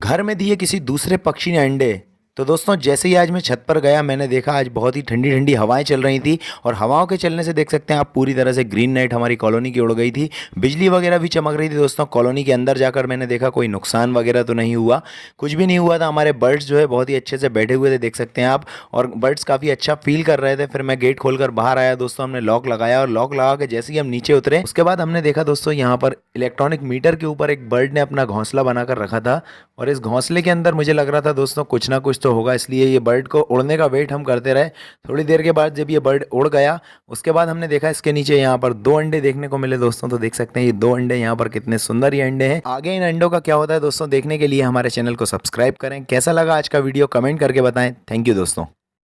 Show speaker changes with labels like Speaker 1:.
Speaker 1: घर में दिए किसी दूसरे पक्षी ने अंडे। तो दोस्तों जैसे ही आज मैं छत पर गया मैंने देखा आज बहुत ही ठंडी ठंडी हवाएं चल रही थी और हवाओं के चलने से देख सकते हैं आप पूरी तरह से ग्रीन नाइट हमारी कॉलोनी की उड़ गई थी। बिजली वगैरह भी चमक रही थी दोस्तों। कॉलोनी के अंदर जाकर मैंने देखा कोई नुकसान वगैरह तो नहीं हुआ, कुछ भी नहीं हुआ था। हमारे बर्ड्स जो है बहुत ही अच्छे से बैठे हुए थे देख सकते हैं आप, और बर्ड्स काफ़ी अच्छा फील कर रहे थे। फिर मैं गेट खोलकर बाहर आया दोस्तों, हमने लॉक लगाया और लॉक लगा के जैसे ही हम नीचे उतरे उसके बाद हमने देखा दोस्तों यहाँ पर इलेक्ट्रॉनिक मीटर के ऊपर एक बर्ड ने अपना घोंसला बनाकर रखा था और इस घोंसले के अंदर मुझे लग रहा था दोस्तों कुछ ना कुछ तो होगा, इसलिए ये बर्ड को उड़ने का वेट हम करते रहे। थोड़ी देर के बाद जब ये बर्ड उड़ गया उसके बाद हमने देखा इसके नीचे यहाँ पर 2 अंडे देखने को मिले दोस्तों। तो देख सकते हैं ये 2 अंडे यहाँ पर कितने सुंदर ये अंडे हैं। आगे इन अंडों का क्या होता है दोस्तों देखने के लिए हमारे चैनल को सब्सक्राइब करें। कैसा लगा आज का वीडियो कमेंट करके बताएं। थैंक यू दोस्तों।